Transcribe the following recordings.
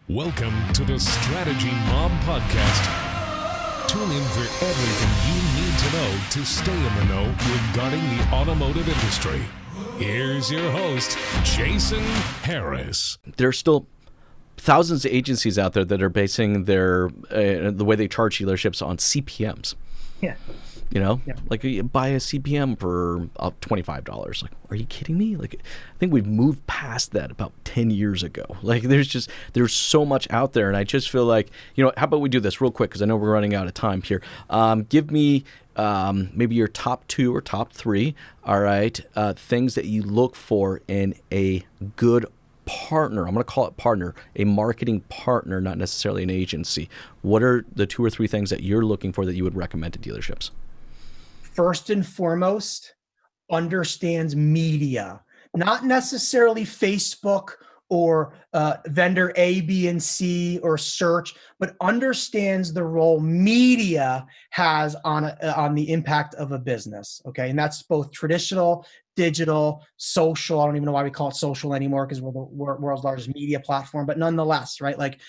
Welcome to the Strategy Mob Podcast. Tune in for everything you need to know to stay in the know regarding the automotive industry. Here's your host, Jason Harris. There's still thousands of agencies out there that are basing their the way they charge dealerships on CPMs. Yeah. You know, like you buy a CPM for $25. Like, are you kidding me? Like, I think we've moved past that about 10 years ago. Like, there's so much out there. And I just feel like, how about we do this real quick? Because I know we're running out of time here. Give me maybe your top 2 or top 3, all right, things that you look for in a good partner. I'm going to call it partner, a marketing partner, not necessarily an agency. What are the 2 or 3 things that you're looking for that you would recommend to dealerships? First and foremost, understands media, not necessarily Facebook or vendor A, B, and C or search, but understands the role media has on the impact of a business. Okay, and that's both traditional, digital, social. I don't even know why we call it social anymore because we're the world's largest media platform, but nonetheless, right? Like,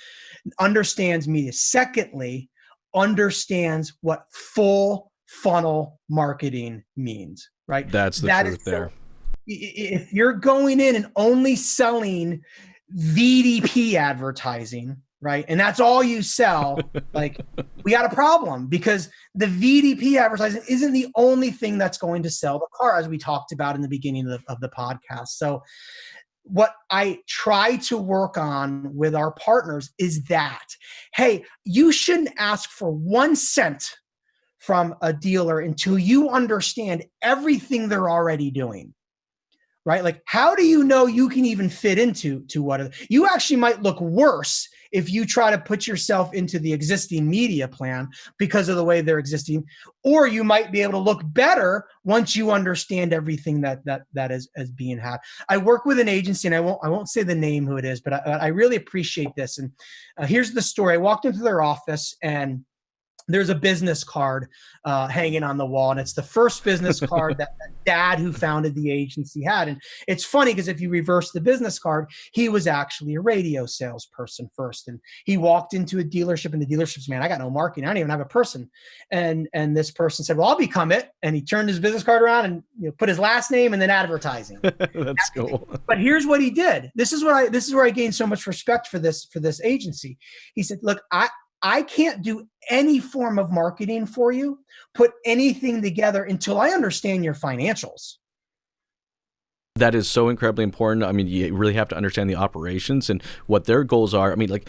understands media. Secondly, understands what full funnel marketing means, right? That's the truth there. If you're going in and only selling VDP advertising, right, and that's all you sell, like, we got a problem, because the VDP advertising isn't the only thing that's going to sell the car, as we talked about in the beginning of the podcast. So what I try to work on with our partners is that, hey, you shouldn't ask for 1 cent from a dealer until you understand everything they're already doing, right? Like, how do you know you can even fit into what you actually might look worse if you try to put yourself into the existing media plan because of the way they're existing, or you might be able to look better once you understand everything that is being had. I work with an agency, and I won't say the name who it is, but I really appreciate this. And here's the story. I walked into their office, and there's a business card hanging on the wall, and it's the first business card that dad who founded the agency had. And it's funny because if you reverse the business card, he was actually a radio salesperson first. And he walked into a dealership, and the dealership's, man, I got no marketing. I don't even have a person. And this person said, well, I'll become it. And he turned his business card around and put his last name and then advertising. That's cool. But here's what he did. This is where I gained so much respect for this agency. He said, look, I can't do any form of marketing for you, put anything together until I understand your financials. That is so incredibly important. I mean, you really have to understand the operations and what their goals are. I mean, like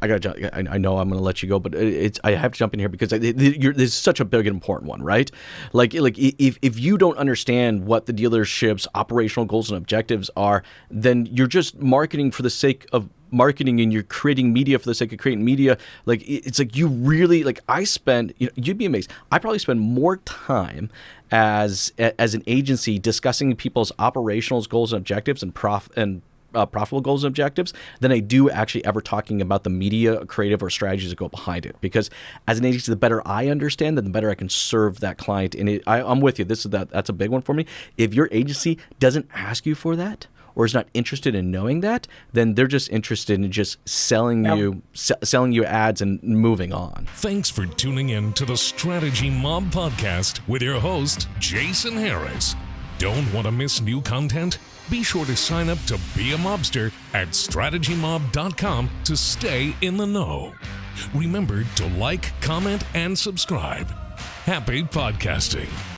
I know I'm going to let you go, but I have to jump in here because this is such a big and important one, right? Like if you don't understand what the dealership's operational goals and objectives are, then you're just marketing for the sake of marketing, and you're creating media for the sake of creating media. Like, it's like you really, like, I spend, you'd be amazed, I probably spend more time as an agency discussing people's operational goals and objectives and profitable goals and objectives than I do actually ever talking about the media, creative, or strategies that go behind it. Because as an agency, the better I understand, then the better I can serve that client. And I'm with you. That's a big one for me. If your agency doesn't ask you for that, or is not interested in knowing that, then they're just interested in just selling you ads and moving on. Thanks for tuning in to the Strategy Mob Podcast with your host, Jason Harris. Don't want to miss new content? Be sure to sign up to be a mobster at strategymob.com to stay in the know. Remember to like, comment, and subscribe. Happy podcasting.